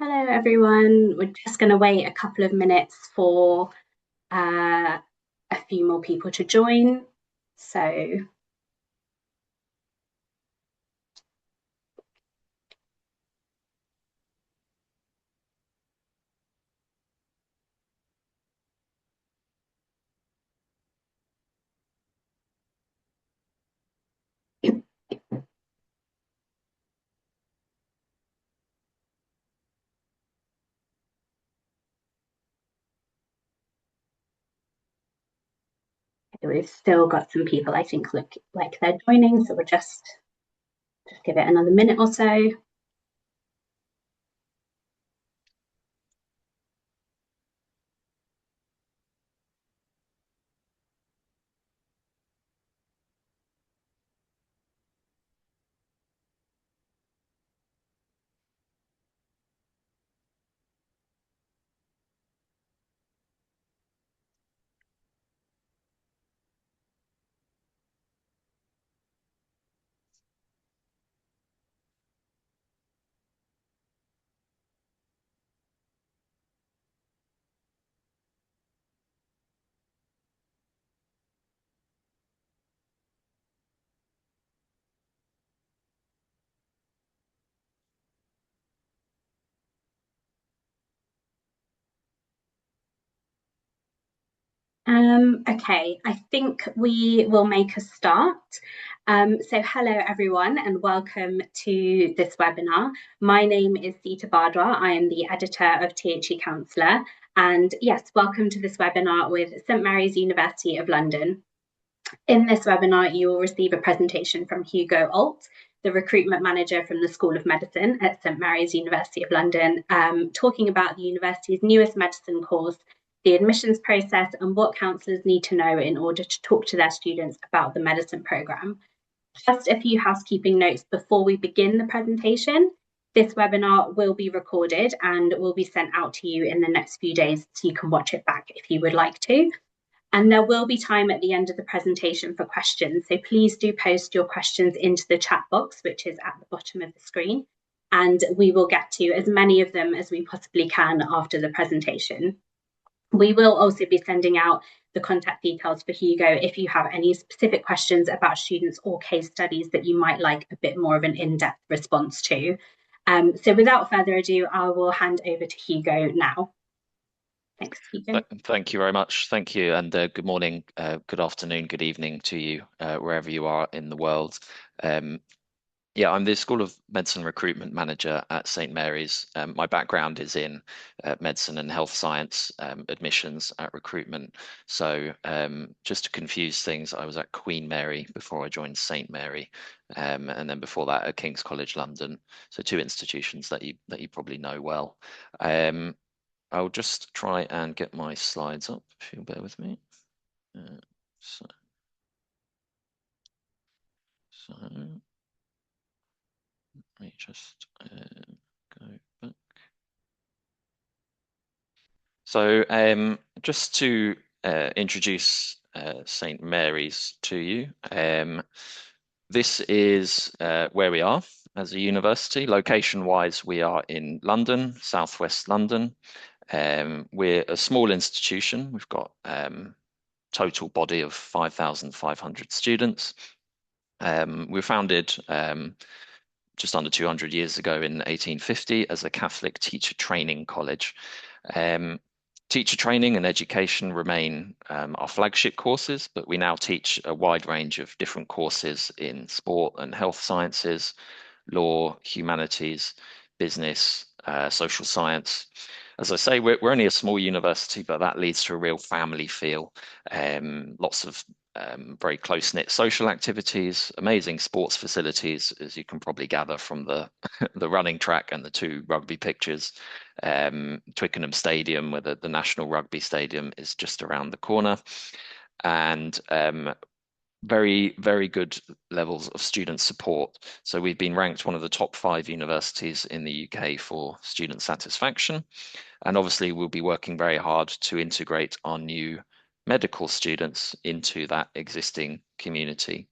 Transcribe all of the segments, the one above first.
Hello, everyone. We're just going to wait a couple of minutes for uh, a few more people to join. So we've still got some people, I think, look like they're joining. So we'll just give it another minute or so. Okay, I think we will make a start. So hello everyone and welcome to this webinar. My name is Sita Bardwa. I am the editor of THE Counsellor. And yes, welcome to this webinar with St Mary's University of London. In this webinar, you will receive a presentation from Hugo.ault, the recruitment manager from the School of Medicine at St Mary's University of London, talking about the university's newest medicine course, the admissions process, and what counsellors need to know in order to talk to their students about the medicine programme. Just a few housekeeping notes before we begin the presentation. This webinar will be recorded and will be sent out to you in the next few days, so you can watch it back if you would like to. And there will be time at the end of the presentation for questions. So please do post your questions into the chat box, which is at the bottom of the screen. And we will get to as many of them as we possibly can after the presentation. We will also be sending out the contact details for Hugo if you have any specific questions about students or case studies that you might like a bit more of an in-depth response to. So without further ado, I will hand over to Hugo now. Thanks, Hugo. Thank you very much. Thank you. And good morning, good afternoon, good evening to you, wherever you are in the world. Yeah, I'm the School of Medicine Recruitment Manager at St Mary's. My background is in medicine and health science admissions at recruitment. So just to confuse things, I was at Queen Mary before I joined St Mary, and then before that at King's College London. So two institutions that you probably know well. I'll just try and get my slides up, if you'll bear with me. So let me just go back. So just to introduce St Mary's to you, this is where we are as a university. Location-wise, we are in London, southwest London. We're a small institution. We've got total body of 5,500 students. We were founded just under 200 years ago in 1850 as a Catholic teacher training college. Teacher training and education remain our flagship courses, but we now teach a wide range of different courses in sport and health sciences, law, humanities, business, social science. As I say, we're only a small university, but that leads to a real family feel. Lots of very close-knit social activities, amazing sports facilities, as you can probably gather from the the running track and the two rugby pitches. Twickenham Stadium, where the National Rugby Stadium is just around the corner, and very, very good levels of student support. So we've been ranked one of the top 5 universities in the UK for student satisfaction. And obviously we'll be working very hard to integrate our new medical students into that existing community.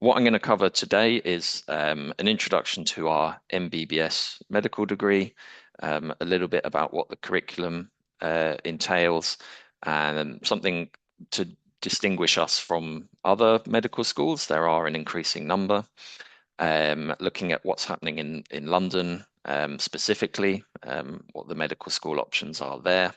what I'm going to cover today is an introduction to our MBBS medical degree, a little bit about what the curriculum entails, and something to distinguish us from other medical schools. There are an increasing number. Looking at what's happening in London specifically, what the medical school options are there.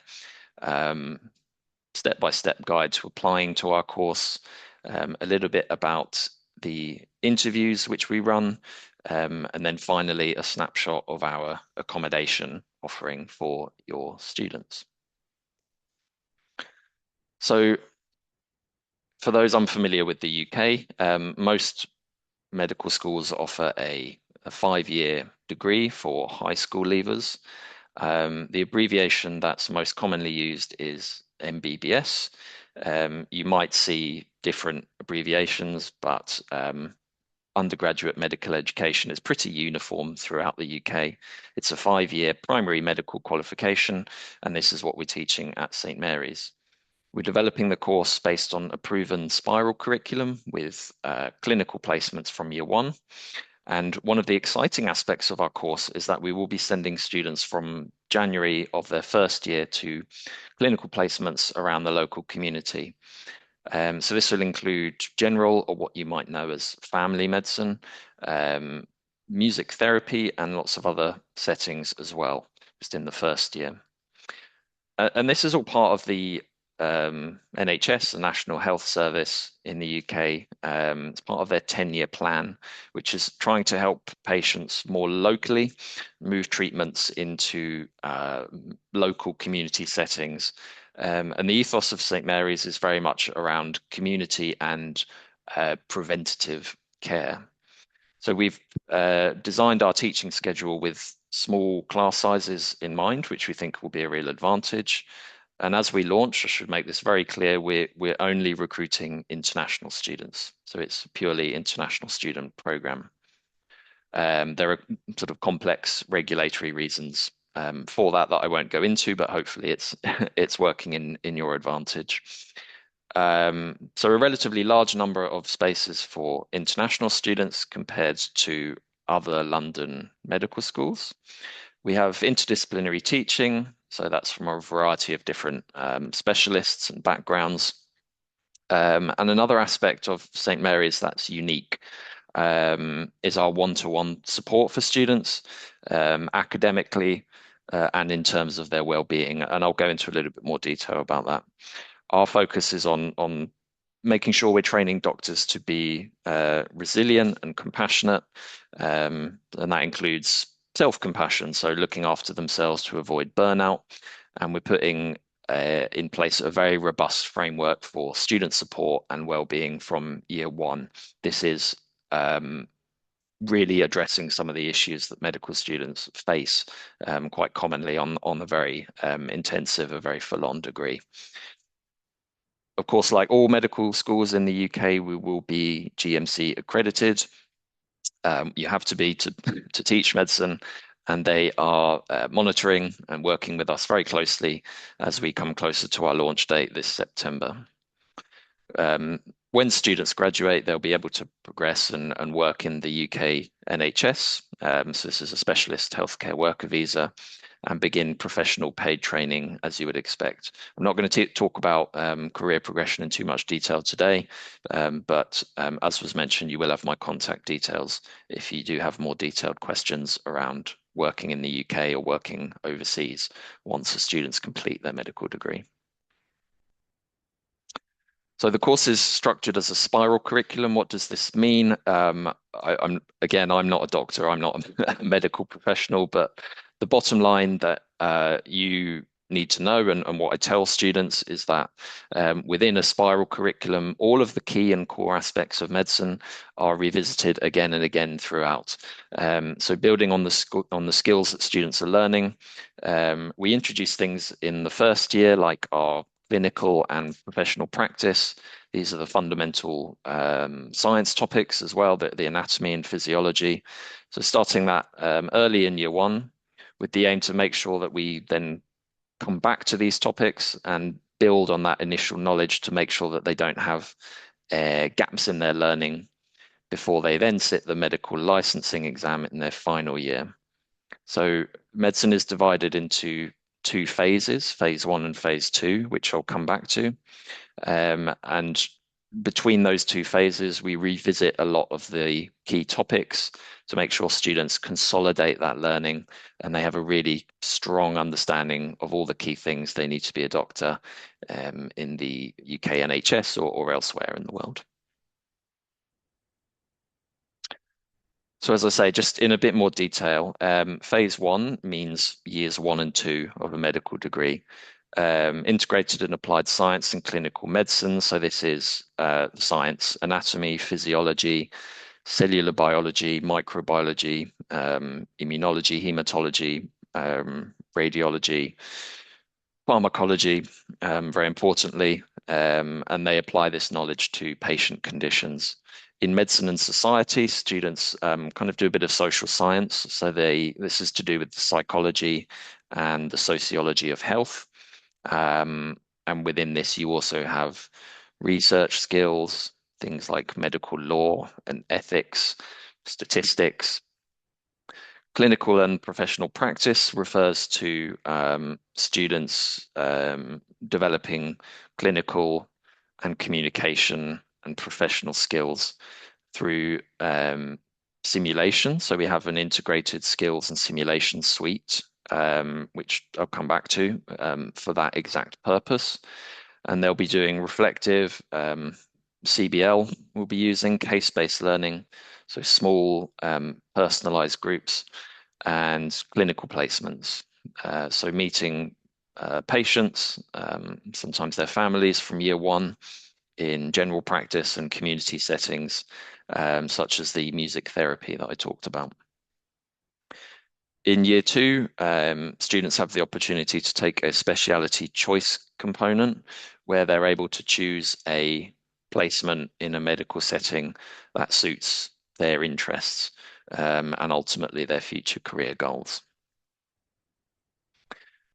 Step-by-step guide to applying to our course, a little bit about the interviews which we run, and then finally a snapshot of our accommodation offering for your students. So for those unfamiliar with the UK, most medical schools offer a 5-year degree for high school leavers. The abbreviation that's most commonly used is MBBS. You might see different abbreviations, but undergraduate medical education is pretty uniform throughout the UK. It's a 5-year primary medical qualification, and this is what we're teaching at St. Mary's. We're developing the course based on a proven spiral curriculum with clinical placements from year 1. And one of the exciting aspects of our course is that we will be sending students from January of their first year to clinical placements around the local community. So this will include general, or what you might know as family medicine, music therapy, and lots of other settings as well, just in the first year. And this is all part of the NHS, the National Health Service in the UK. It's part of their 10-year plan, which is trying to help patients more locally move treatments into local community settings. And the ethos of St. Mary's is very much around community and preventative care. So we've designed our teaching schedule with small class sizes in mind, which we think will be a real advantage. And as we launch, I should make this very clear, we're only recruiting international students. So it's a purely international student program. There are sort of complex regulatory reasons for that I won't go into, but hopefully it's working in your advantage. So a relatively large number of spaces for international students compared to other London medical schools. We have interdisciplinary teaching, so that's from a variety of different specialists and backgrounds. And another aspect of St. Mary's that's unique is our one-to-one support for students, academically and in terms of their well-being. And I'll go into a little bit more detail about that. Our focus is on making sure we're training doctors to be resilient and compassionate, and that includes self-compassion, so looking after themselves to avoid burnout. And we're putting in place a very robust framework for student support and well-being from year 1. This is really addressing some of the issues that medical students face quite commonly on a very intensive, a very full-on degree. Of course, like all medical schools in the UK, we will be GMC accredited. You have to be to teach medicine, and they are monitoring and working with us very closely as we come closer to our launch date this September. When students graduate, they'll be able to progress and work in the UK NHS. So this is a specialist healthcare worker visa, and begin professional paid training as you would expect. I'm not going to talk about career progression in too much detail today, but as was mentioned, you will have my contact details if you do have more detailed questions around working in the UK or working overseas once the students complete their medical degree. So the course is structured as a spiral curriculum. What does this mean? I'm not a doctor, I'm not a medical professional, but the bottom line that you need to know, and what I tell students, is that within a spiral curriculum, all of the key and core aspects of medicine are revisited again and again throughout. So building on the skills that students are learning, we introduce things in the first year, like our clinical and professional practice. These are the fundamental science topics as well, the anatomy and physiology. So starting that early in year 1, with the aim to make sure that we then come back to these topics and build on that initial knowledge to make sure that they don't have gaps in their learning before they then sit the medical licensing exam in their final year. So medicine is divided into two phases, phase one and phase two, which I'll come back to. And between those two phases, we revisit a lot of the key topics to make sure students consolidate that learning and they have a really strong understanding of all the key things they need to be a doctor in the UK NHS or elsewhere in the world. So as I say, just in a bit more detail, phase one means years 1 and 2 of a medical degree. Integrated and applied science and clinical medicine. So this is science, anatomy, physiology, cellular biology, microbiology, immunology, hematology, radiology, pharmacology, very importantly, and they apply this knowledge to patient conditions. In medicine and society, students kind of do a bit of social science. So this is to do with the psychology and the sociology of health. And within this, you also have research skills, things like medical law and ethics, statistics. Clinical and professional practice refers to students developing clinical and communication and professional skills through simulation. So we have an integrated skills and simulation suite, which I'll come back to for that exact purpose. And they'll be doing reflective, CBL we'll be using, case-based learning, so small personalized groups and clinical placements. So meeting patients, sometimes their families from year one in general practice and community settings, such as the music therapy that I talked about. In year two, students have the opportunity to take a speciality choice component where they're able to choose a placement in a medical setting that suits their interests and ultimately their future career goals.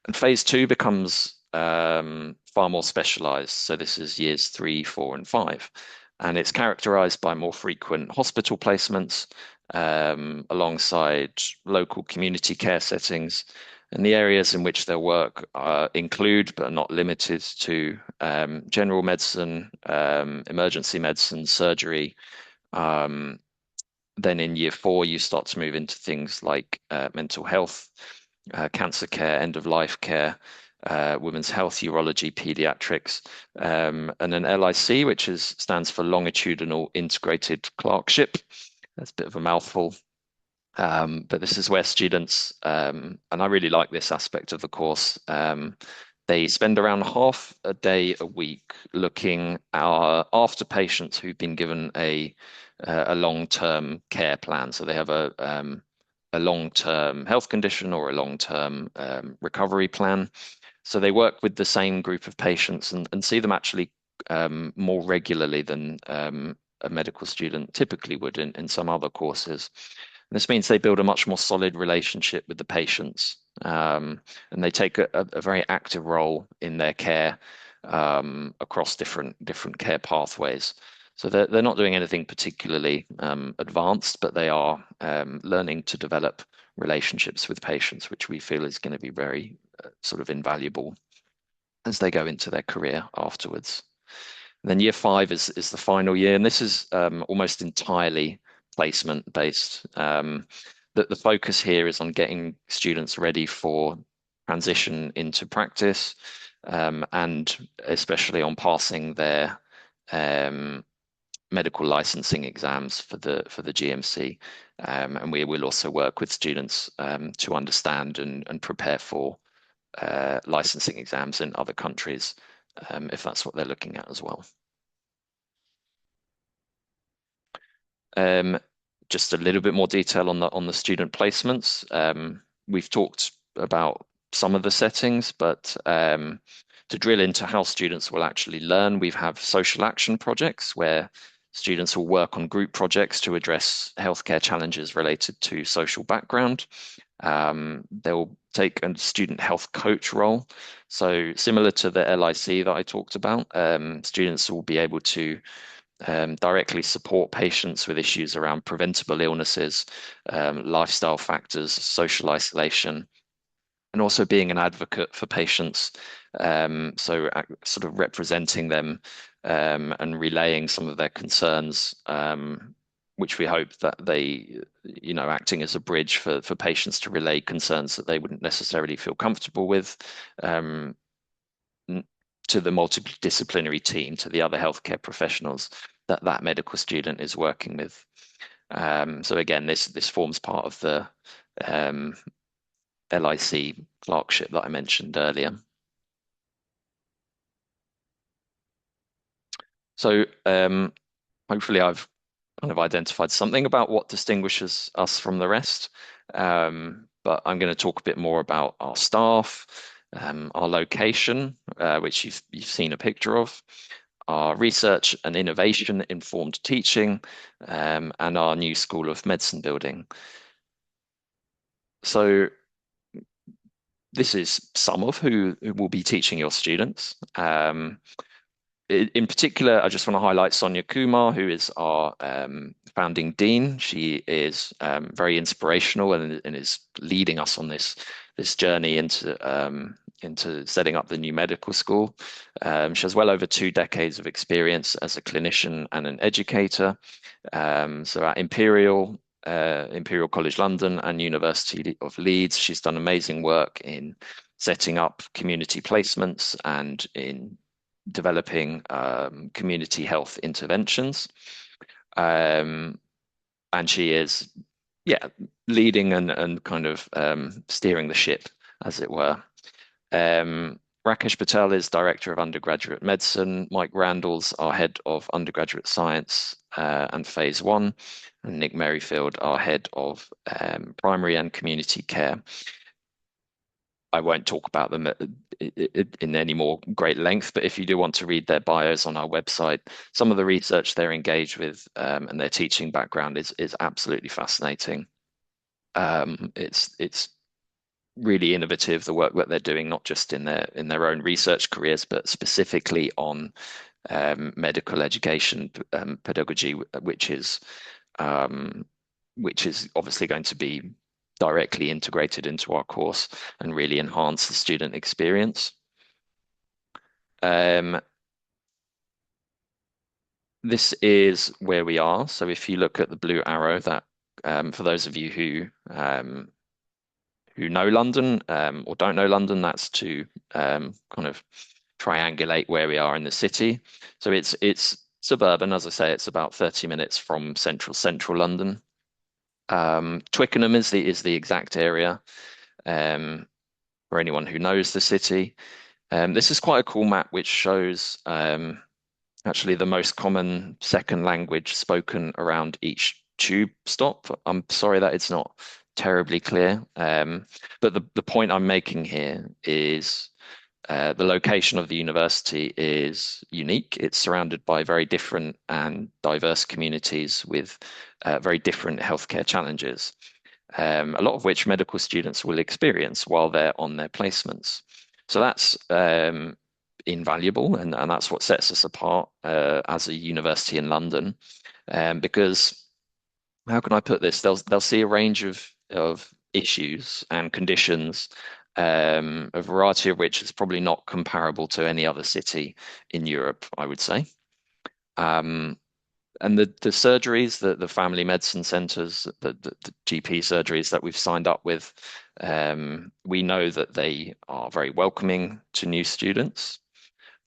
And phase two becomes far more specialized. So this is years 3, 4, and 5. And it's characterized by more frequent hospital placements alongside local community care settings. And the areas in which their work include, but are not limited to, general medicine, emergency medicine, surgery. Then in year 4, you start to move into things like mental health, cancer care, end-of-life care, women's health, urology, pediatrics, and an LIC, which stands for Longitudinal Integrated Clerkship. That's a bit of a mouthful. But this is where students, and I really like this aspect of the course, they spend around half a day a week looking after patients who've been given a long-term care plan. So they have a long-term health condition or a long-term recovery plan. So they work with the same group of patients and see them actually more regularly than a medical student typically would in some other courses. And this means they build a much more solid relationship with the patients, and they take a very active role in their care across different care pathways. So they're not doing anything particularly advanced, but they are learning to develop relationships with patients, which we feel is going to be very sort of invaluable as they go into their career afterwards. And then year 5 is the final year, and this is almost entirely placement based. The focus here is on getting students ready for transition into practice, and especially on passing their medical licensing exams for the GMC. And we will also work with students to understand and prepare for licensing exams in other countries, if that's what they're looking at as well. Just a little bit more detail on the student placements. We've talked about some of the settings, but to drill into how students will actually learn, we have social action projects where students will work on group projects to address healthcare challenges related to social background. They'll take a student health coach role. So similar to the LIC that I talked about, students will be able to directly support patients with issues around preventable illnesses, lifestyle factors, social isolation, and also being an advocate for patients. So sort of representing them and relaying some of their concerns, which we hope that they, acting as a bridge for patients to relay concerns that they wouldn't necessarily feel comfortable with. Um, to the multidisciplinary team, to the other healthcare professionals that medical student is working with. So again, this forms part of the LIC clerkship that I mentioned earlier. So hopefully I've kind of identified something about what distinguishes us from the rest. But I'm going to talk a bit more about our staff, our location, which you've seen a picture of, our research and innovation informed teaching, and our new School of Medicine building. So this is some of who will be teaching your students. In particular, I just want to highlight Sonia Kumar, who is our founding dean. She is very inspirational and is leading us on this journey into setting up the new medical school. She has well over 2 decades of experience as a clinician and an educator. So at Imperial College London and University of Leeds, she's done amazing work in setting up community placements and in developing community health interventions. And she is, leading and kind of steering the ship, as it were. Rakesh Patel is Director of Undergraduate Medicine. Mike Randall's our Head of Undergraduate Science and Phase 1. And Nick Merrifield, our Head of Primary and Community Care. I won't talk about them in any more great length, but if you do want to read their bios on our website, some of the research they're engaged with and their teaching background is absolutely fascinating. It's really innovative, the work that they're doing, not just in their own research careers, but specifically on medical education pedagogy, which is obviously going to be directly integrated into our course and really enhance the student experience. This is where we are. So if you look at the blue arrow, that for those of you who know London or don't know London, that's to kind of triangulate where we are in the city. So it's suburban, as I say, it's about 30 minutes from central London. Twickenham is the exact area for anyone who knows the city. This is quite a cool map which shows actually the most common second language spoken around each tube stop. I'm sorry that it's not terribly clear, but the point I'm making here is the location of the university is unique. It's surrounded by very different and diverse communities with very different healthcare challenges, a lot of which medical students will experience while they're on their placements. So that's invaluable, and that's what sets us apart as a university in London. Because how can I put this? They'll see a range of issues and conditions, a variety of which is probably not comparable to any other city in Europe, I would say. And the surgeries, the family medicine centres, the GP surgeries that we've signed up with, we know that they are very welcoming to new students,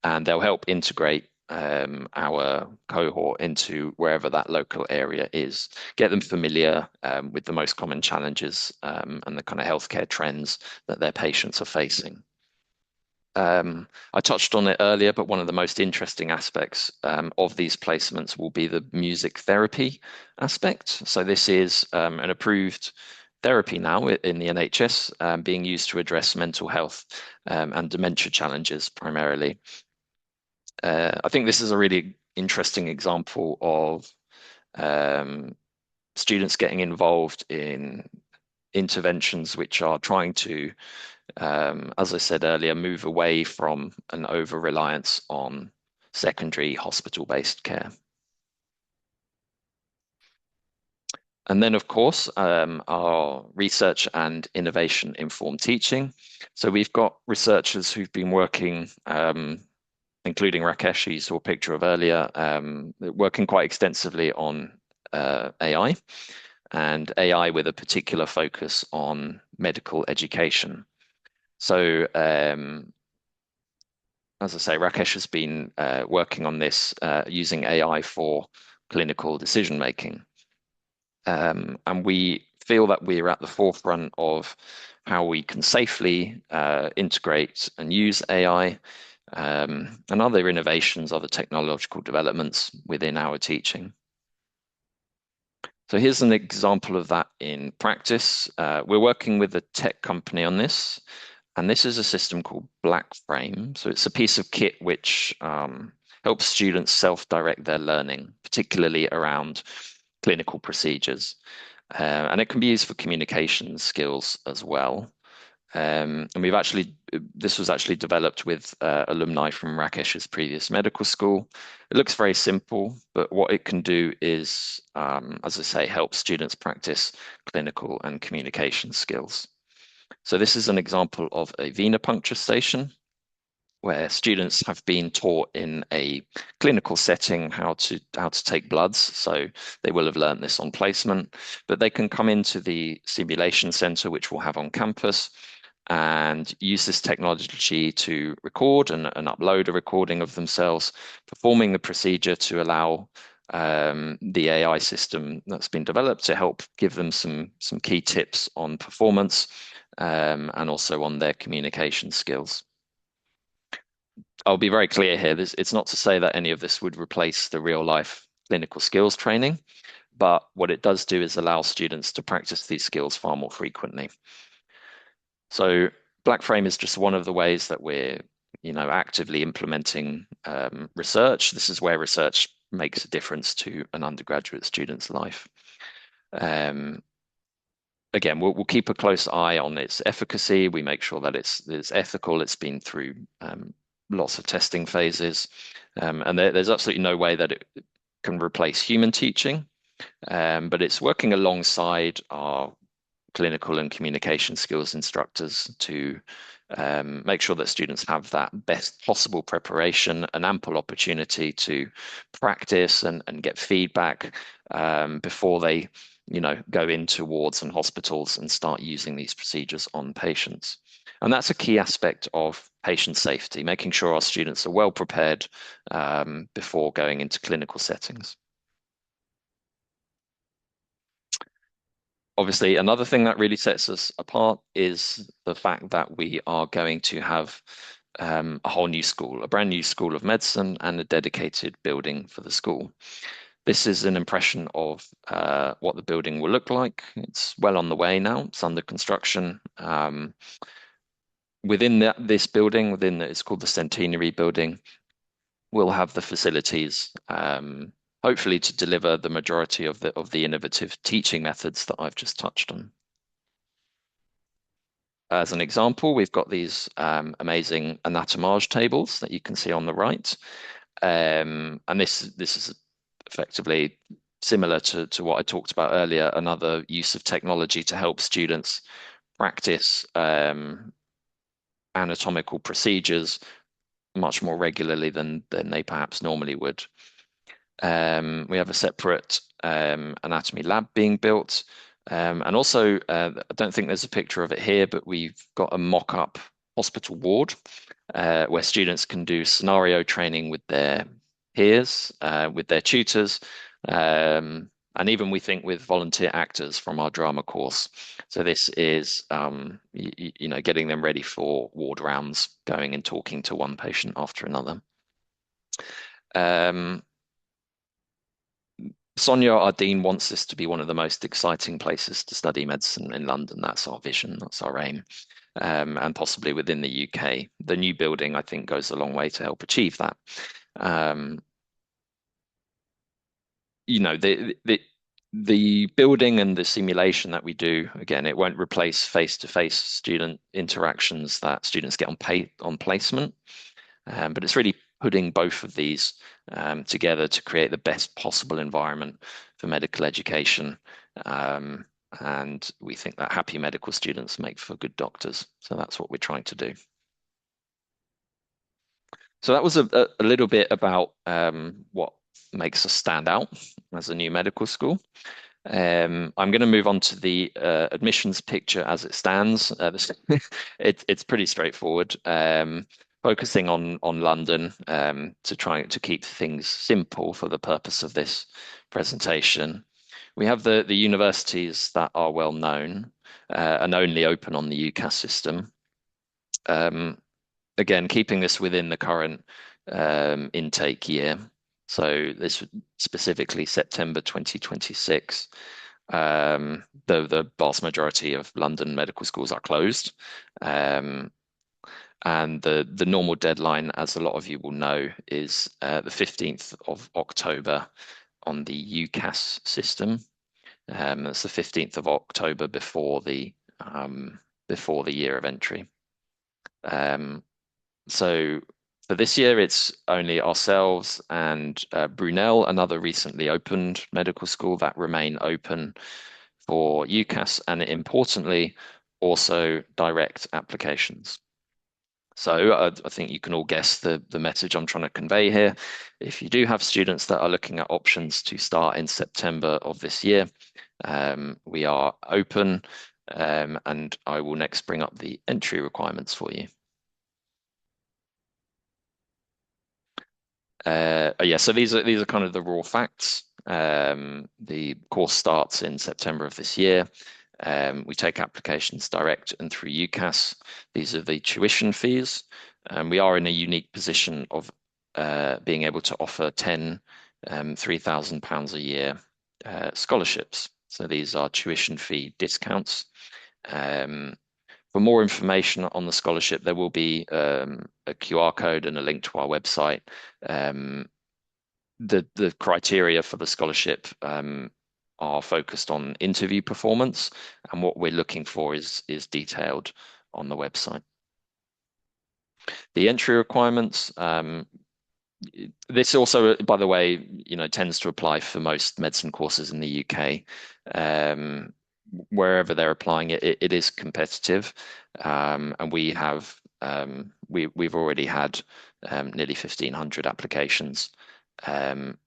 and they'll help integrate our cohort into wherever that local area is, get them familiar with the most common challenges and the kind of healthcare trends that their patients are facing. I touched on it earlier, but one of the most interesting aspects of these placements will be the music therapy aspect. So this is an approved therapy now in the NHS, being used to address mental health and dementia challenges primarily. I think this is a really interesting example of students getting involved in interventions which are trying to, as I said earlier, move away from an over-reliance on secondary hospital-based care. And then, of course, our research and innovation informed teaching. So we've got researchers who've been working, including Rakesh, you saw a picture of earlier, working quite extensively on AI, and AI with a particular focus on medical education. So, as I say, Rakesh has been working on this using AI for clinical decision making. And we feel that we're at the forefront of how we can safely integrate and use AI and other innovations, other technological developments within our teaching. So here's an example of that in practice. We're working with a tech company on this, and this is a system called Blackframe. So it's a piece of kit which helps students self-direct their learning, particularly around clinical procedures. And it can be used for communication skills as well. And this was actually developed with alumni from Rakesh's previous medical school. It looks very simple, but what it can do is, as I say, help students practice clinical and communication skills. So this is an example of a venipuncture station where students have been taught in a clinical setting how to take bloods. So they will have learned this on placement, but they can come into the simulation center, which we'll have on campus, and use this technology to record and upload a recording of themselves performing the procedure to allow the AI system that's been developed to help give them some key tips on performance and also on their communication skills. I'll be very clear here. It's not to say that any of this would replace the real life clinical skills training, but what it does do is allow students to practice these skills far more frequently. So Blackframe is just one of the ways that we're, actively implementing research. This is where research makes a difference to an undergraduate student's life. Again, we'll keep a close eye on its efficacy. We make sure that it's ethical. It's been through lots of testing phases, and there's absolutely no way that it can replace human teaching, but it's working alongside our clinical and communication skills instructors to make sure that students have that best possible preparation, an ample opportunity to practice and get feedback before they, go into wards and hospitals and start using these procedures on patients. And that's a key aspect of patient safety, making sure our students are well prepared before going into clinical settings. Obviously, another thing that really sets us apart is the fact that we are going to have a whole new school, a brand new school of medicine, and a dedicated building for the school. This is an impression of what the building will look like. It's well on the way now. It's under construction. Within this building, it's called the Centenary Building, we'll have the facilities hopefully to deliver the majority of the innovative teaching methods that I've just touched on. As an example, we've got these amazing anatomage tables that you can see on the right. And this is effectively similar to what I talked about earlier, another use of technology to help students practice anatomical procedures much more regularly than they perhaps normally would. We have a separate anatomy lab being built. And also, I don't think there's a picture of it here, but we've got a mock-up hospital ward where students can do scenario training with their peers, with their tutors, and even we think with volunteer actors from our drama course. So this is, getting them ready for ward rounds, going and talking to one patient after another. Sonia, our dean, wants this to be one of the most exciting places to study medicine in London. That's our vision, that's our aim, and possibly within the UK. The new building, I think, goes a long way to help achieve that. The building and the simulation that we do, again, it won't replace face-to-face student interactions that students get on placement, but it's really putting both of these together to create the best possible environment for medical education And we think that happy medical students make for good doctors. So that's what we're trying to do. So that was a little bit about what makes us stand out as a new medical school. I'm going to move on to the admissions picture as it stands. It's pretty straightforward, focusing on London to try to keep things simple for the purpose of this presentation. We have the universities that are well known and only open on the UCAS system. Again, keeping this within the current intake year. So this specifically September 2026. The vast majority of London medical schools are closed. And the normal deadline, as a lot of you will know, is the 15th of October on the UCAS system. That's the 15th of October before the year of entry. So for this year, it's only ourselves and Brunel, another recently opened medical school, that remain open for UCAS, and importantly, also direct applications. So I think you can all guess the message I'm trying to convey here. If you do have students that are looking at options to start in September of this year, we are open, and I will next bring up the entry requirements for you. Yeah, so these are kind of the raw facts. The course starts in September of this year. We take applications direct and through UCAS. These are the tuition fees. We are in a unique position of being able to offer 10 £3,000 a year scholarships. So these are tuition fee discounts. For more information on the scholarship, there will be a QR code and a link to our website. The criteria for the scholarship are focused on interview performance, and what we're looking for is detailed on the website. The entry requirements. This also, by the way, tends to apply for most medicine courses in the UK. Wherever they're applying it, it is competitive, and we've already had nearly 1,500 applications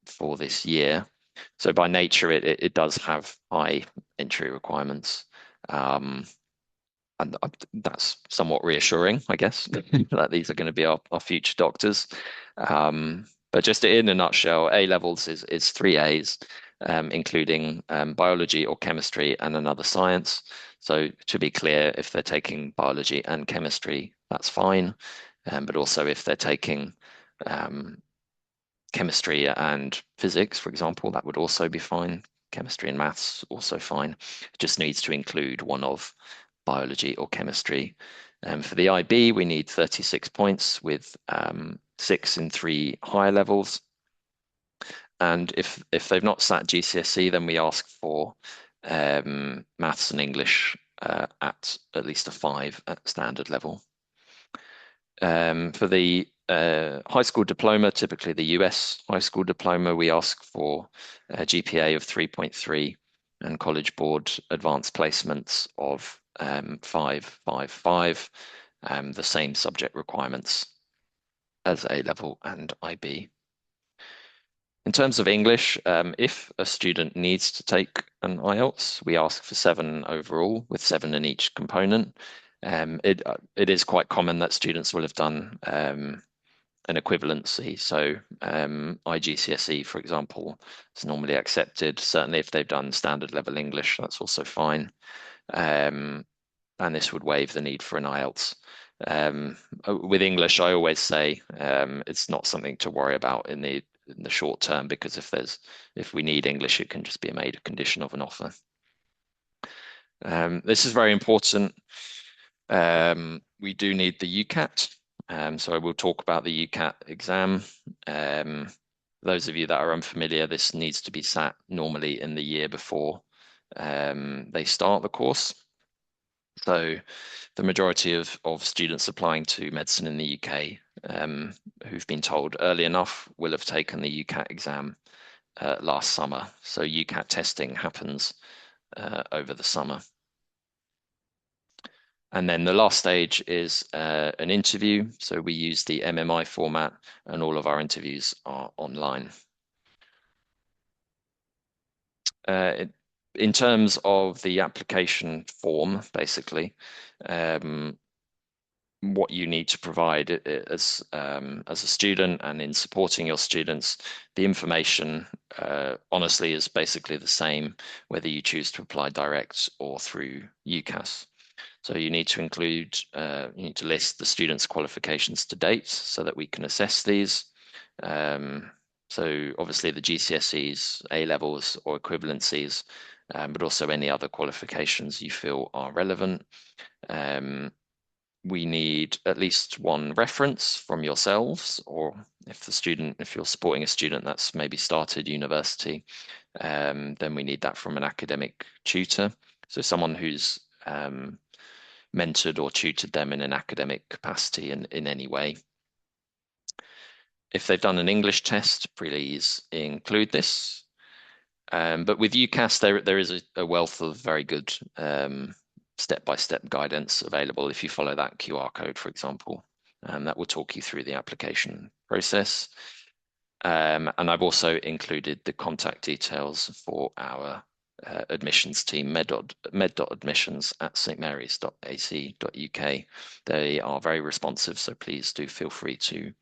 for this year. So by nature, it does have high entry requirements, and that's somewhat reassuring, I guess, that these are going to be our future doctors. But just in a nutshell, A levels is 3 A's, including biology or chemistry and another science. So to be clear, if they're taking biology and chemistry, that's fine. But also if they're taking chemistry and physics, for example, that would also be fine. Chemistry and maths, also fine. It just needs to include one of biology or chemistry. For the IB, we need 36 points with 6 in 3 higher levels. And if they've not sat GCSE, then we ask for maths and English at least a 5 at standard level. For the high school diploma, typically the US high school diploma, we ask for a GPA of 3.3 and College Board advanced placements of 555, the same subject requirements as A level and IB. In terms of English, if a student needs to take an IELTS, we ask for 7 overall, with 7 in each component. It is quite common that students will have done an equivalency. So IGCSE, for example, is normally accepted. Certainly if they've done standard level English, that's also fine. And this would waive the need for an IELTS. With English, I always say it's not something to worry about in the short term, because if we need English, it can just be made a condition of an offer. This is very important. We do need the UCAT, so I will talk about the UCAT exam. Those of you that are unfamiliar, this needs to be sat normally in the year before they start the course. So the majority of students applying to medicine in the UK who've been told early enough will have taken the UCAT exam last summer. So UCAT testing happens over the summer. And then the last stage is an interview. So we use the MMI format, and all of our interviews are online. In terms of the application form, basically, what you need to provide as a student and in supporting your students, the information honestly is basically the same whether you choose to apply direct or through UCAS. So you need to include, you need to list the students' qualifications to date so that we can assess these. So obviously the GCSEs, A levels or equivalencies, but also any other qualifications you feel are relevant. We need at least one reference from yourselves, or if you're supporting a student that's maybe started university, then we need that from an academic tutor. So someone who's mentored or tutored them in an academic capacity in any way. If they've done an English test, please include this. But with UCAS, there is a wealth of very good step-by-step guidance available if you follow that QR code, for example. That will talk you through the application process. And I've also included the contact details for our admissions team, med.admissions@stmarys.ac.uk. They are very responsive, so please do feel free to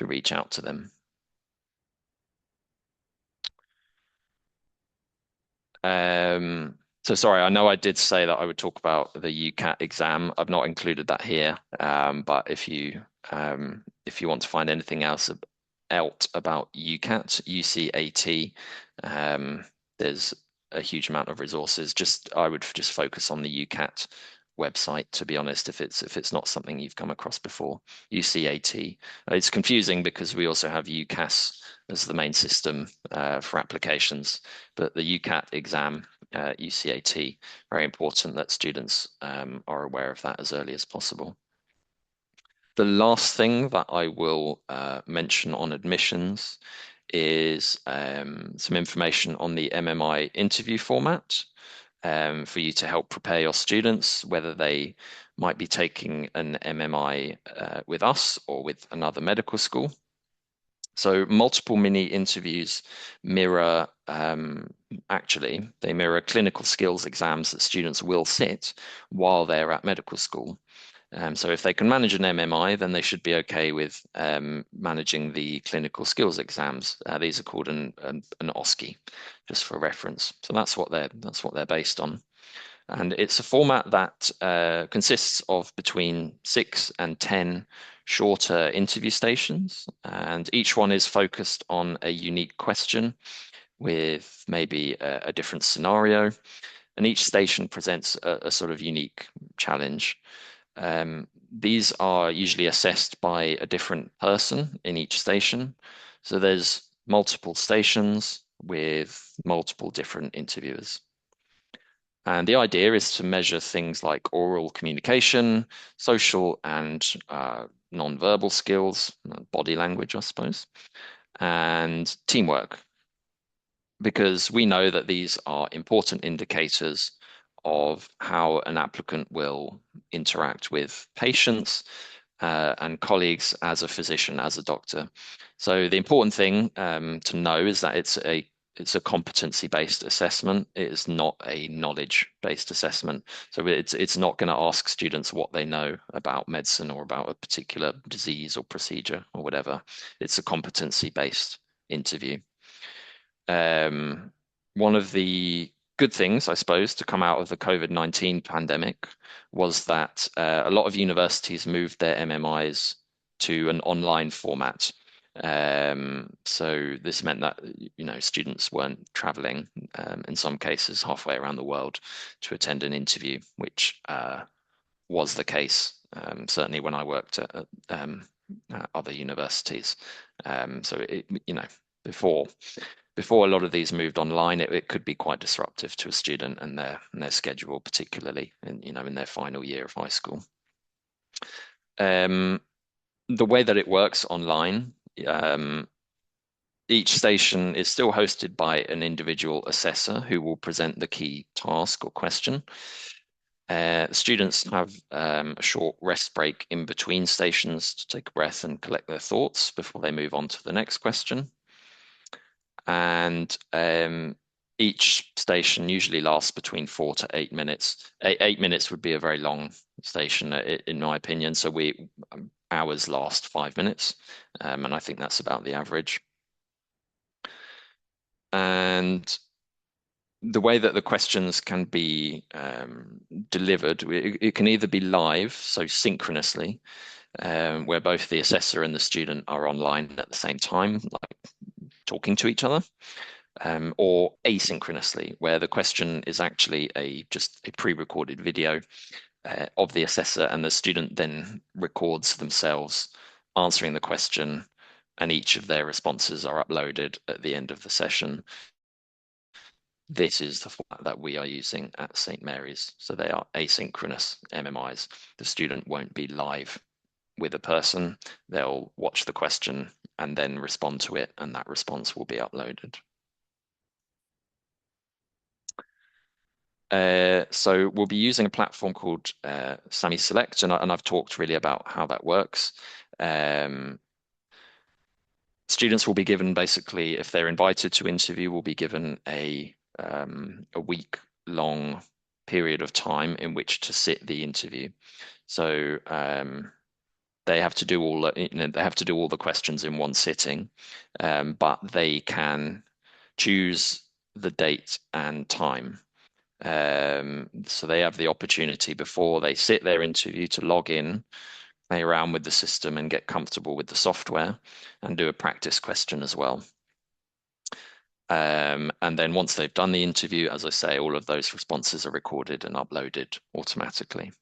reach out to them. So sorry, I know I did say that I would talk about the UCAT exam. I've not included that here, but if you want to find anything else out about UCAT, UCAT, there's a huge amount of resources. I would just focus on the UCAT website, to be honest, if it's not something you've come across before. UCAT. It's confusing because we also have UCAS as the main system for applications, but the UCAT exam, UCAT, very important that students are aware of that as early as possible. The last thing that I will mention on admissions is some information on the MMI interview format for you to help prepare your students, whether they might be taking an MMI with us or with another medical school. So multiple mini interviews mirror, they mirror clinical skills exams that students will sit while they're at medical school. So if they can manage an MMI, then they should be okay with managing the clinical skills exams. These are called an OSCE, just for reference. So that's what they're based on. And it's a format that consists of between 6 and 10 shorter interview stations, and each one is focused on a unique question with maybe a different scenario, and each station presents a sort of unique challenge. These are usually assessed by a different person in each station. So there's multiple stations with multiple different interviewers. And the idea is to measure things like oral communication, social and non-verbal skills, body language, I suppose, and teamwork, because we know that these are important indicators of how an applicant will interact with patients and colleagues as a physician, as a doctor. So the important thing to know is that it's a competency-based assessment. It is not a knowledge-based assessment. So it's not going to ask students what they know about medicine or about a particular disease or procedure or whatever. It's a competency-based interview. One of the good things, I suppose, to come out of the COVID-19 pandemic was that a lot of universities moved their MMIs to an online format. So this meant that students weren't traveling in some cases halfway around the world to attend an interview, which was the case certainly when I worked at other universities. So before a lot of these moved online, it could be quite disruptive to a student and their schedule, particularly in their final year of high school. The way that it works online, Each station is still hosted by an individual assessor who will present the key task or question. Students have a short rest break in between stations to take a breath and collect their thoughts before they move on to the next question. And each station usually lasts between 4 to 8 minutes. 8 minutes would be a very long station, in my opinion. So ours last 5 minutes, and I think that's about the average. And the way that the questions can be delivered, it can either be live, so synchronously, where both the assessor and the student are online at the same time, like talking to each other, or asynchronously, where the question is actually just a pre-recorded video of the assessor, and the student then records themselves answering the question, and each of their responses are uploaded at the end of the session. This is the format that we are using at St. Mary's. So they are asynchronous MMIs. The student won't be live with a person. They'll watch the question and then respond to it, and that response will be uploaded. So we'll be using a platform called Sami Select, and I've talked really about how that works. Students will be given, basically, if they're invited to interview, will be given a week-long period of time in which to sit the interview. So they have to do all the questions in one sitting, but they can choose the date and time. So they have the opportunity before they sit their interview to log in, play around with the system and get comfortable with the software, and do a practice question as well. And then once they've done the interview, as I say, all of those responses are recorded and uploaded automatically.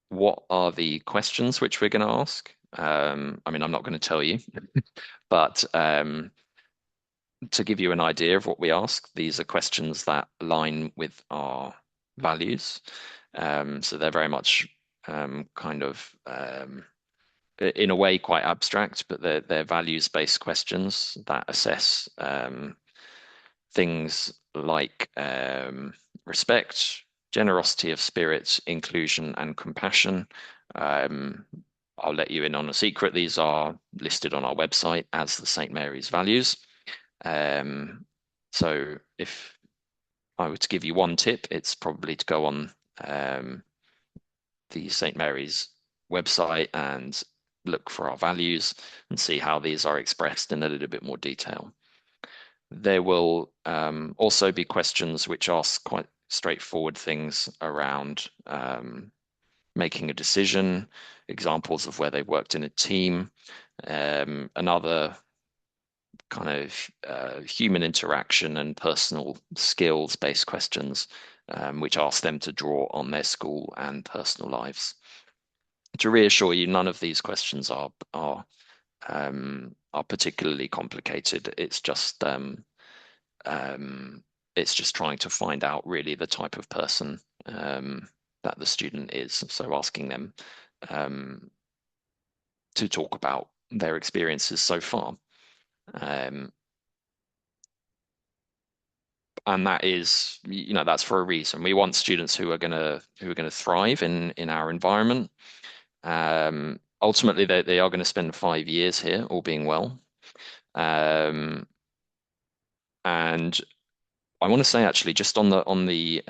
What are the questions which we're going to ask? I mean, I'm not going to tell you, but to give you an idea of what we ask, these are questions that align with our values. So they're very much kind of, in a way, quite abstract, but they're values-based questions that assess things like respect, generosity of spirit, inclusion, and compassion. I'll let you in on a secret. These are listed on our website as the St. Mary's values. So if I were to give you one tip, it's probably to go on the St. Mary's website and look for our values and see how these are expressed in a little bit more detail. There will also be questions which ask quite straightforward things around making a decision, examples of where they've worked in a team, another kind of human interaction and personal skills-based questions, which ask them to draw on their school and personal lives. To reassure you, none of these questions are particularly complicated. It's just trying to find out really the type of person that the student is. So asking them to talk about their experiences so far. And that is, that's for a reason. We want students who are gonna thrive in our environment. Ultimately, they are going to spend 5 years here, all being well. And I want to say, actually, just on the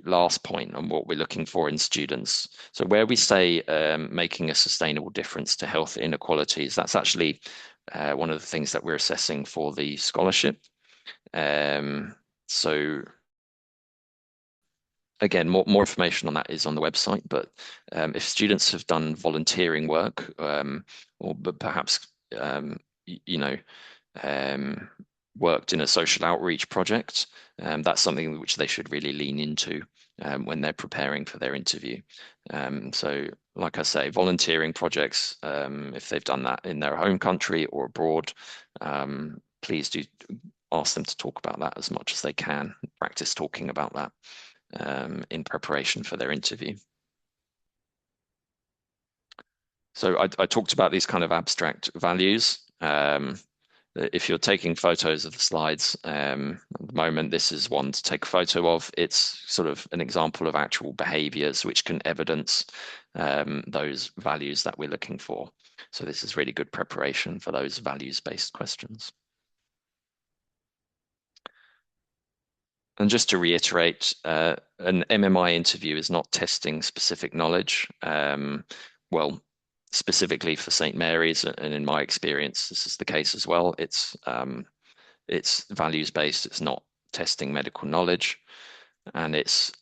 last point on what we're looking for in students. So where we say making a sustainable difference to health inequalities, that's actually one of the things that we're assessing for the scholarship. So again, more information on that is on the website, but if students have done volunteering work, or perhaps worked in a social outreach project, that's something which they should really lean into when they're preparing for their interview. So like I say, volunteering projects, if they've done that in their home country or abroad, please do ask them to talk about that as much as they can, practice talking about that in preparation for their interview. So I talked about these kind of abstract values. If you're taking photos of the slides, at the moment, this is one to take a photo of. It's sort of an example of actual behaviors which can evidence those values that we're looking for. So this is really good preparation for those values-based questions. And just to reiterate, an MMI interview is not testing specific knowledge. Well, specifically for St. Mary's, and in my experience, this is the case as well. It's values based. It's not testing medical knowledge, and it's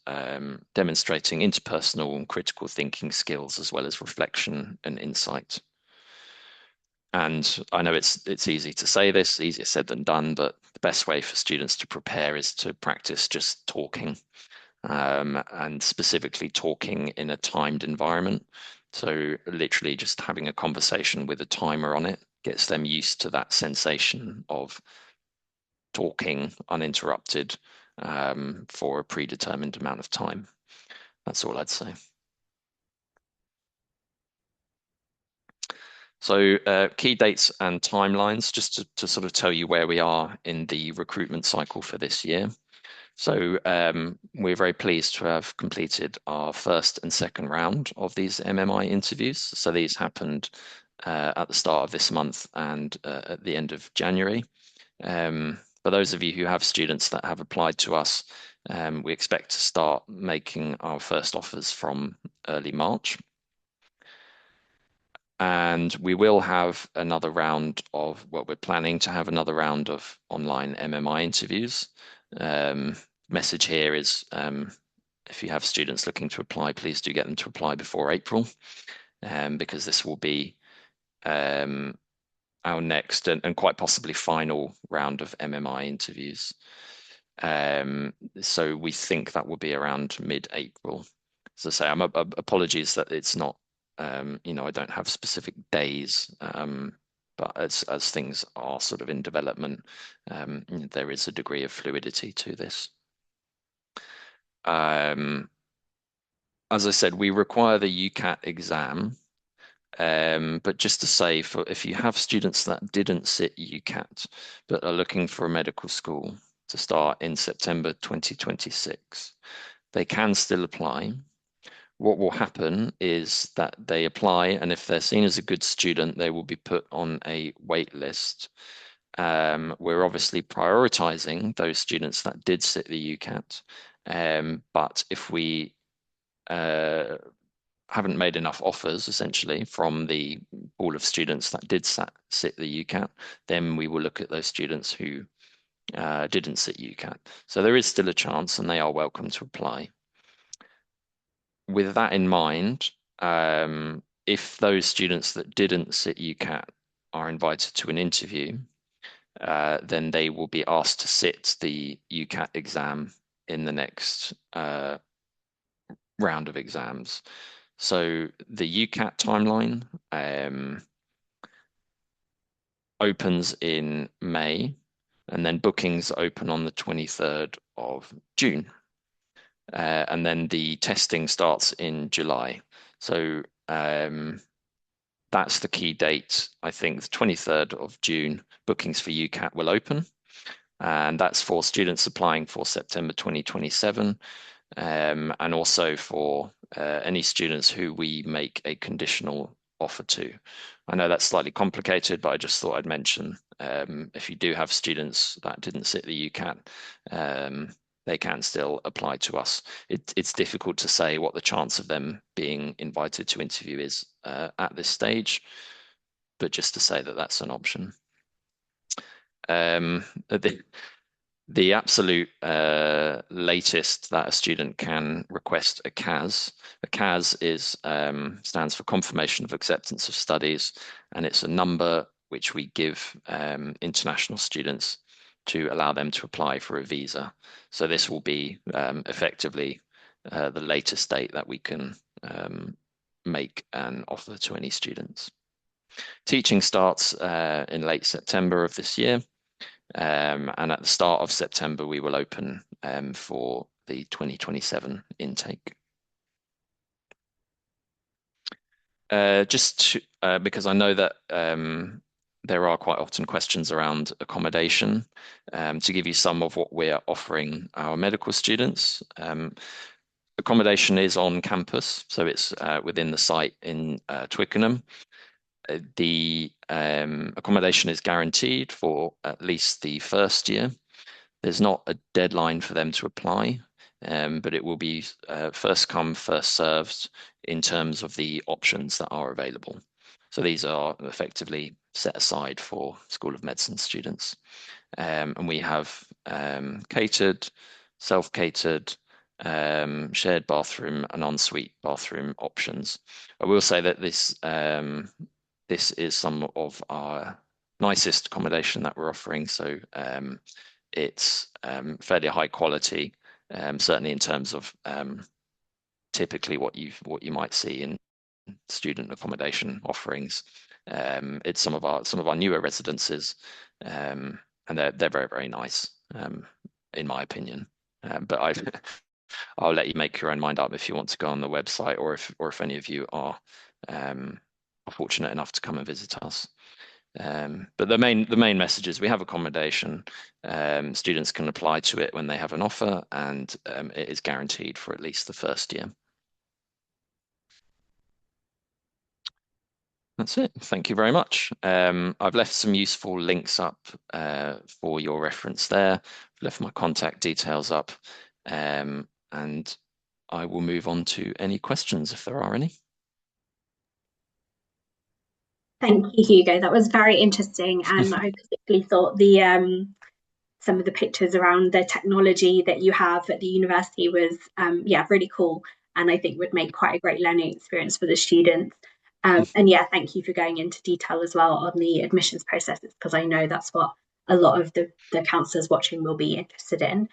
demonstrating interpersonal and critical thinking skills as well as reflection and insight. And I know it's easy to say this, easier said than done, but the best way for students to prepare is to practice just talking, and specifically talking in a timed environment. So literally just having a conversation with a timer on it gets them used to that sensation of talking uninterrupted for a predetermined amount of time. That's all I'd say. So key dates and timelines, just to sort of tell you where we are in the recruitment cycle for this year. So we're very pleased to have completed our first and second round of these MMI interviews. So these happened at the start of this month and at the end of January. For those of you who have students that have applied to us, we expect to start making our first offers from early March. And we will have another round of what we're planning to have another round of online MMI interviews. Message here is if you have students looking to apply, please do get them to apply before April, because this will be our next and quite possibly final round of MMI interviews. So we think that will be around mid-April. As I say, apologies that it's not, I don't have specific days, but as things are sort of in development, there is a degree of fluidity to this. As I said, we require the UCAT exam. But just to say, if you have students that didn't sit UCAT but are looking for a medical school to start in September 2026, they can still apply. What will happen is that they apply, and if they're seen as a good student, they will be put on a wait list. We're obviously prioritizing those students that did sit the UCAT, but if we haven't made enough offers essentially from the pool of students that did sit the UCAT, then we will look at those students who didn't sit UCAT. So there is still a chance and they are welcome to apply. With that in mind, if those students that didn't sit UCAT are invited to an interview, then they will be asked to sit the UCAT exam in the next round of exams. So the UCAT timeline opens in May, and then bookings open on the 23rd of June. And then the testing starts in July. So that's the key date. I think the 23rd of June, bookings for UCAT will open. And that's for students applying for September 2027, and also for any students who we make a conditional offer to. I know that's slightly complicated, but I just thought I'd mention if you do have students that didn't sit the UCAT, they can still apply to us. It's difficult to say what the chance of them being invited to interview is at this stage, but just to say that that's an option. The absolute latest that a student can request a CAS. A CAS stands for Confirmation of Acceptance of Studies, and it's a number which we give international students to allow them to apply for a visa. So this will be effectively the latest date that we can make an offer to any students. Teaching starts in late September of this year. And at the start of September, we will open for the 2027 intake. Because I know that there are quite often questions around accommodation. To give you some of what we're offering our medical students, accommodation is on campus, so it's within the site in Twickenham. The accommodation is guaranteed for at least the first year. There's not a deadline for them to apply, but it will be first come, first served in terms of the options that are available. So these are effectively set aside for School of Medicine students. And we have catered, self-catered, shared bathroom and ensuite bathroom options. I will say that this is some of our nicest accommodation that we're offering. So it's fairly high quality, certainly in terms of typically what you might see in student accommodation offerings. It's some of our newer residences, and they're very, very nice, in my opinion. But I'll let you make your own mind up if you want to go on the website, or if any of you are fortunate enough to come and visit us. But the main message is we have accommodation. Students can apply to it when they have an offer, and it is guaranteed for at least the first year. That's it. Thank you very much. I've left some useful links up for your reference there. I've left my contact details up, and I will move on to any questions if there are any. Thank you, Hugo. That was very interesting, and I particularly thought the some of the pictures around the technology that you have at the university was yeah, really cool, and I think would make quite a great learning experience for the students. And yeah, thank you for going into detail as well on the admissions processes, because I know that's what a lot of the counsellors watching will be interested in.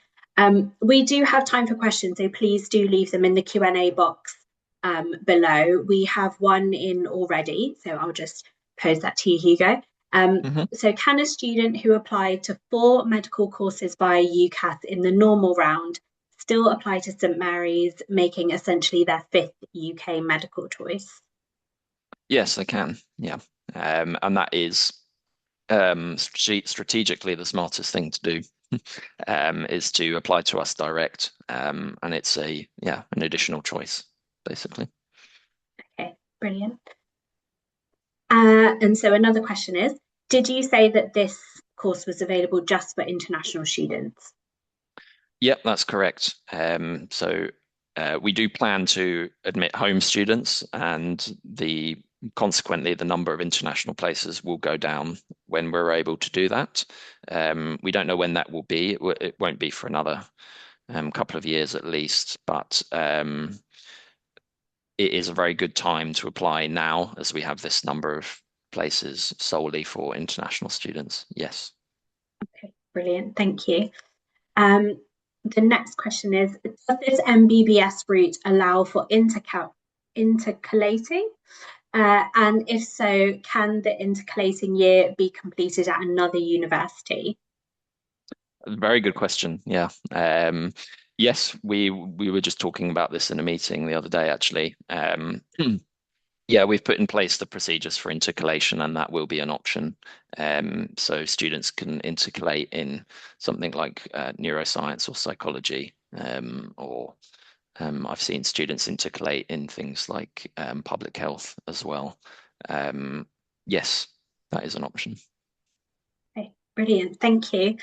We do have time for questions, so please do leave them in the Q&A box below. We have one in already, so I'll just pose that to you, Hugo. So can a student who applied to 4 medical courses via UCAS in the normal round still apply to St Mary's, making essentially their 5th UK medical choice? Yes, they can. Yeah, and that is strategically the smartest thing to do. Is to apply to us direct, and it's an additional choice, basically. Okay, brilliant. And so another question is, did you say that this course was available just for international students? Yep, that's correct. So we do plan to admit home students, and consequently the number of international places will go down when we're able to do that. We don't know when that will be. It won't be for another couple of years at least, but it is a very good time to apply now, as we have this number of places solely for international students. Yes. Okay, brilliant. Thank you. The next question is, does this MBBS route allow for intercalating? And if so, can the intercalating year be completed at another university? Very good question. Yeah. Yes, we were just talking about this in a meeting the other day, actually. Yeah, we've put in place the procedures for intercalation, and that will be an option. So students can intercalate in something like neuroscience or psychology, or I've seen students intercalate in things like public health as well. Yes, that is an option. Okay, brilliant. Thank you.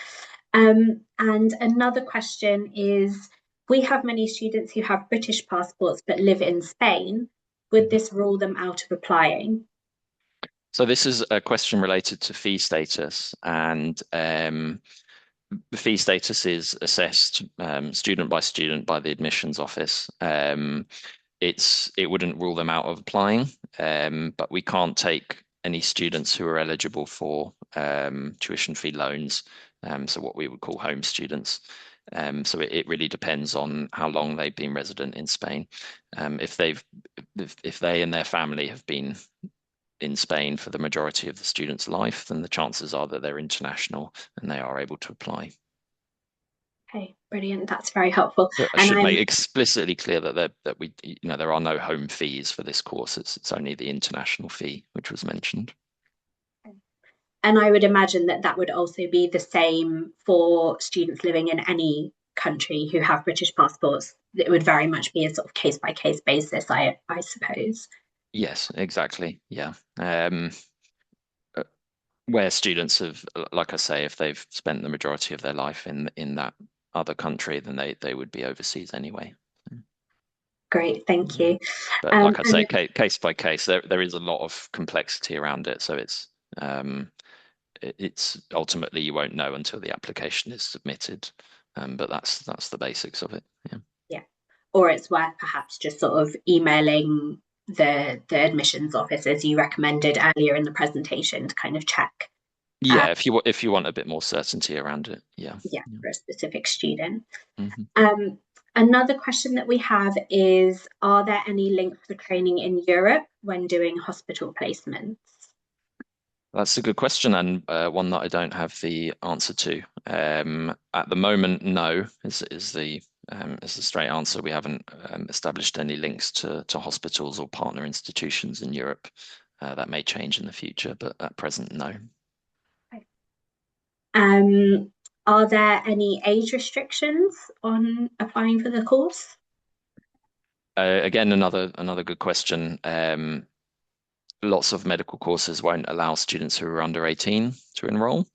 And another question is, we have many students who have British passports but live in Spain. Would this rule them out of applying? So this is a question related to fee status, and the fee status is assessed student by student by the admissions office. It wouldn't rule them out of applying, but we can't take any students who are eligible for tuition fee loans, so what we would call home students. So it really depends on how long they've been resident in Spain. If they and their family have been in Spain for the majority of the student's life, then the chances are that they're international and they are able to apply. Okay, brilliant. That's very helpful. But I And should make I'm explicitly clear that we, there are no home fees for this course. It's only the international fee, which was mentioned. and I would imagine that that would also be the same for students living in any country who have British passports. It would very much be a sort of case by case basis, I suppose. Yes, exactly. Yeah. Uh, where students have, like I say, if they've spent the majority of their life in that other country, then they would be overseas anyway. Great, thank Mm. you. But like I say, And case by case, there is a lot of complexity around it. So um, it's ultimately you won't know until the application is submitted. But that's the basics of it. Yeah. yeah, or it's worth perhaps just sort of emailing the admissions office as you recommended earlier in the presentation to kind of check. Uh, Yeah, if you want a bit more certainty around it, yeah. yeah, Yeah. for a specific student. Mhm. Um, Another question that we have is, are there any links for training in Europe when doing hospital placements? That's a good question and one that I don't have the answer to. At the moment, no is the straight answer. We haven't established any links to hospitals or partner institutions in Europe. That may change in the future, but at present, no. Um, are there any age restrictions on applying for the course? Again, another good question. Lots of medical courses won't allow students who are under 18 to enroll.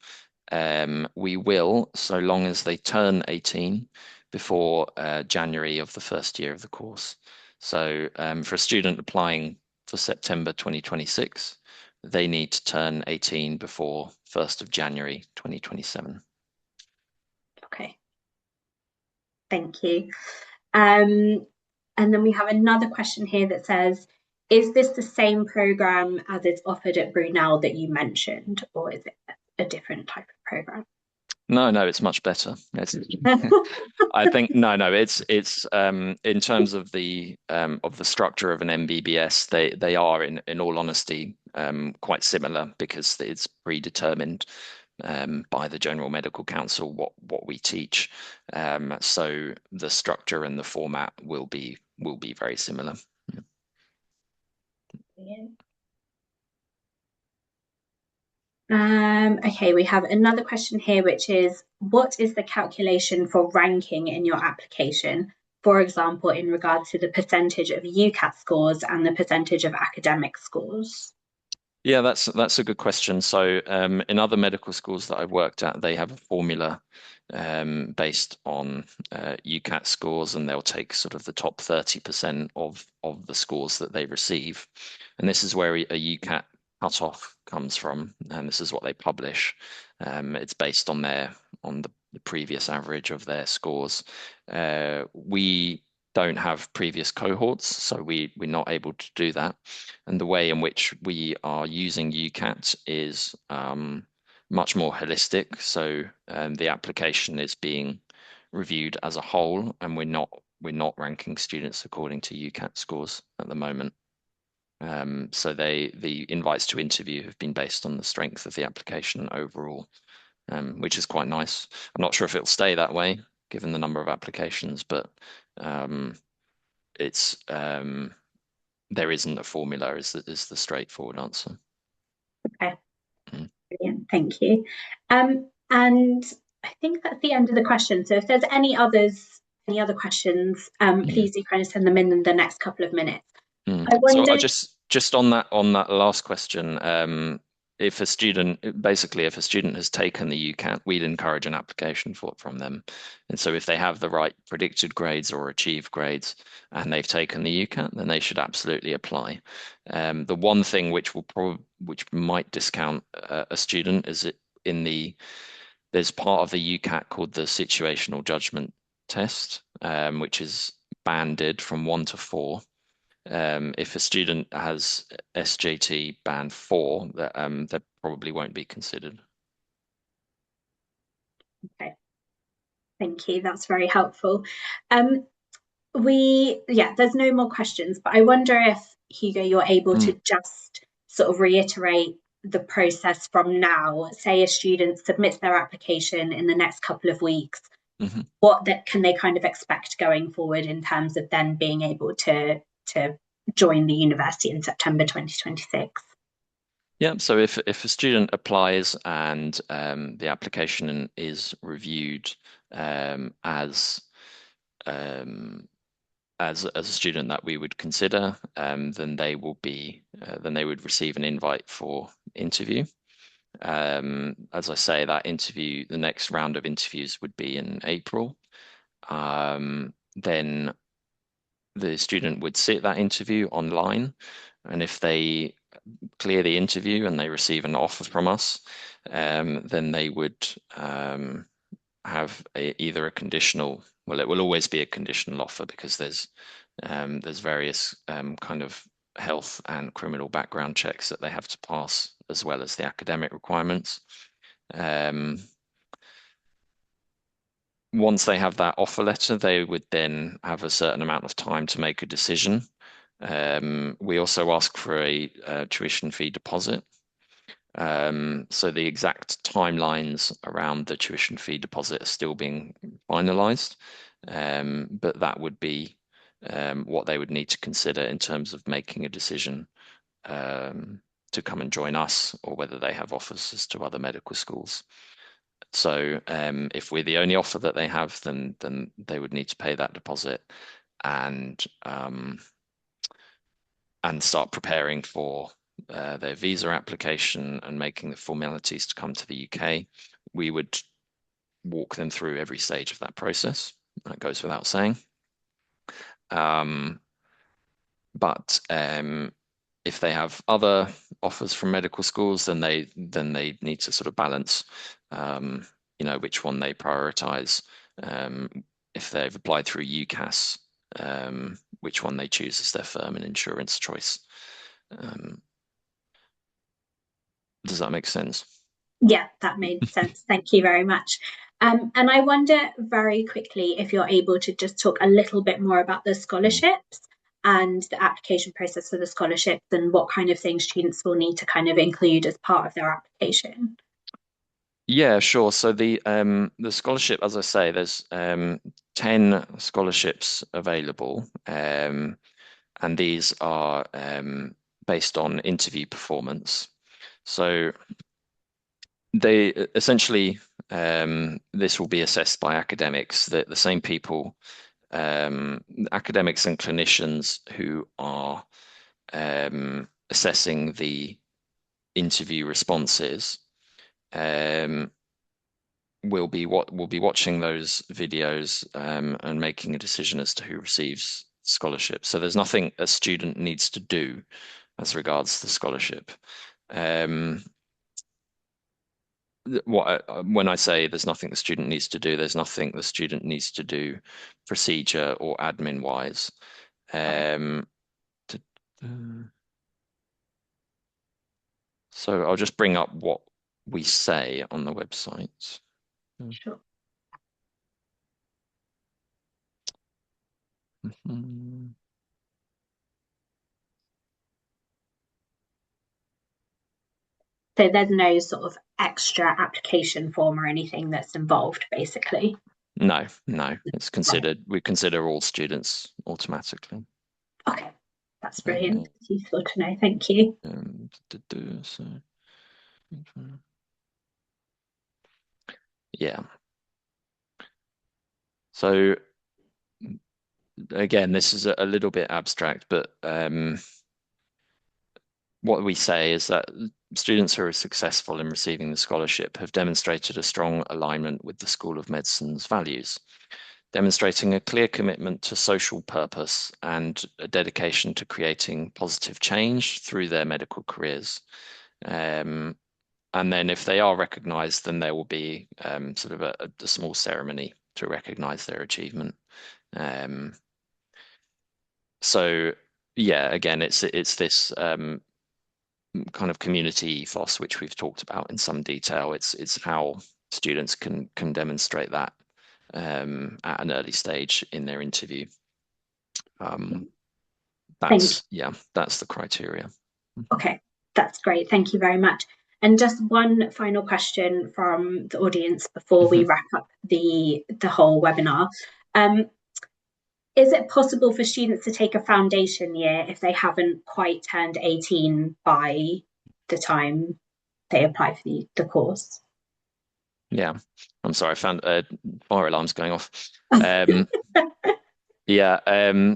We will, so long as they turn 18 before January of the first year of the course. So for a student applying for September 2026, they need to turn 18 before 1st of January 2027. Okay, thank you. Um, and then we have another question here that says, is this the same program as is offered at Brunel that you mentioned, or is it a different type of program? No, it's much better. I think no, it's in terms of the structure of an MBBS, they are in all honesty quite similar because it's predetermined by the General Medical Council what we teach. So the structure and the format will be very similar. Okay, we have another question here, which is, what is the calculation for ranking in your application? For example, in regard to the percentage of UCAT scores and the percentage of academic scores. Yeah, that's a good question. So, in other medical schools that I've worked at, they have a formula based on UCAT scores, and they'll take sort of the top 30% of the scores that they receive. And this is where a UCAT cutoff comes from, and this is what they publish. It's based on the previous average of their scores. We don't have previous cohorts, so we're not able to do that. And the way in which we are using UCAT is much more holistic. So the application is being reviewed as a whole, and we're not ranking students according to UCAT scores at the moment. So the invites to interview have been based on the strength of the application overall, which is quite nice. I'm not sure if it'll stay that way given the number of applications, but um, it's there isn't a formula is the straightforward answer. Okay, Mm. brilliant, thank you. And I think that's the end of the question. So if there's any other questions, Mm. please do kind of send them in the next couple of minutes. Mm. I So I wondered, just on that last question, if a student basically if a student has taken the UCAT, we'd encourage an application from them. And so if they have the right predicted grades or achieved grades and they've taken the UCAT, then they should absolutely apply. The one thing which might discount a student is there's part of the UCAT called the situational judgment test, which is banded from 1 to 4. If a student has SJT band 4, that probably won't be considered. okay, thank you, that's very helpful. There's no more questions, but I wonder if, Hugo, you're able Mm. to just sort of reiterate the process from now. Say a student submits their application in the next couple of weeks. Mhm. what that can they kind of expect going forward in terms of then being able to join the university in September 2026? Yeah, so if a student applies and the application is reviewed as um, as a student that we would consider, then they would receive an invite for interview. As I say, the next round of interviews would be in April. Then the student would sit that interview online, and if they clear the interview and they receive an offer from us, then they would have either a conditional, well, it will always be a conditional offer because there's various kind of health and criminal background checks that they have to pass, as well as the academic requirements. Um, Once they have that offer letter, they would then have a certain amount of time to make a decision. We also ask for a tuition fee deposit. So the exact timelines around the tuition fee deposit are still being finalised, but that would be what they would need to consider in terms of making a decision to come and join us, or whether they have offers to other medical schools. So if we're the only offer that they have, then they would need to pay that deposit and start preparing for their visa application and making the formalities to come to the UK. We would walk them through every stage of that process. That goes without saying. Um, but if they have other offers from medical schools, then they need to sort of balance, which one they prioritize. Um, if they've applied through UCAS, which one they choose as their firm and insurance choice. Um, does that make sense? Yeah, that made sense. Thank you very much. And I wonder very quickly if you're able to just talk a little bit more about the Mm. scholarships and the application process for the scholarships and what kind of things students will need to kind of include as part of their application. Yeah, sure. So the scholarship, as I say, there's 10 scholarships available, and these are based on interview performance. So they essentially this will be assessed by academics, the same people, academics and clinicians who are assessing the interview responses. Um, we'll be watching those videos and making a decision as to who receives scholarship. So there's nothing a student needs to do as regards the scholarship. Um, when I say there's nothing the student needs to do, there's nothing the student needs to do procedure or admin wise. Okay, Um, to- so I'll just bring up what we say on the website. sure. Mhm. So there's no sort of extra application form or anything that's involved, basically. No, no, it's Right. considered, we consider all students automatically. Okay, that's brilliant. Uh, It's useful to know. Thank you. so, yeah. So again, this is a little bit abstract, but what we say is that students who are successful in receiving the scholarship have demonstrated a strong alignment with the School of Medicine's values, demonstrating a clear commitment to social purpose and a dedication to creating positive change through their medical careers. Um, and then if they are recognised, then there will be sort of a small ceremony to recognise their achievement. Um, so yeah, again, it's this kind of community ethos which we've talked about in some detail. It's how students can demonstrate that at an early stage in their interview. Um, Thank you. that's the criteria. Okay, that's great. Thank you very much. And just one final question from the audience before we Mhm. wrap up the whole webinar. Um, is it possible for students to take a foundation year if they haven't quite turned 18 by the time they apply for the course? Yeah, I'm sorry, I found fire alarms going off. Um, yeah,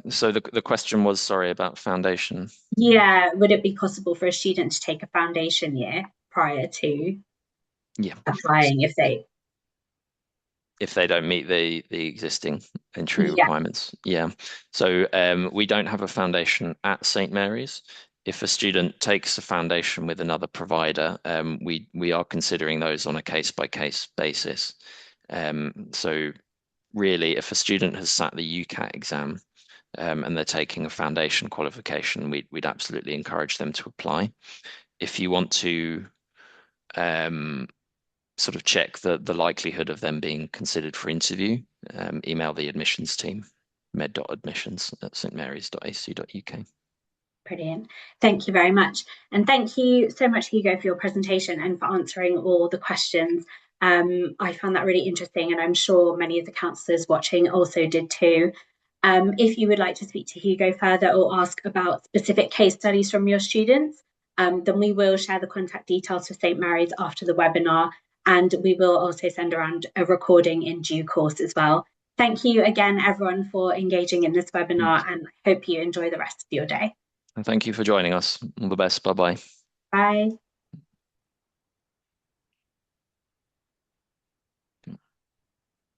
so the question was, sorry, about foundation. Yeah, would it be possible for a student to take a foundation year prior to Yeah, applying if they don't meet the existing entry yeah, requirements. Yeah. So we don't have a foundation at St. Mary's. If a student takes a foundation with another provider, we are considering those on a case-by-case basis. So really, if a student has sat the UCAT exam and they're taking a foundation qualification, we'd absolutely encourage them to apply. If you want to um, sort of check the likelihood of them being considered for interview, email the admissions team, med.admissions@stmarys.ac.uk. brilliant. Thank you very much. And thank you so much, Hugo, for your presentation and for answering all the questions. I found that really interesting, and I'm sure many of the counsellors watching also did too. If you would like to speak to Hugo further or ask about specific case studies from your students, then we will share the contact details for St. Mary's after the webinar, and we will also send around a recording in due course as well. Thank you again, everyone, for engaging in this webinar, and I hope you enjoy the rest of your day. And thank you for joining us. All the best. Bye bye. Bye.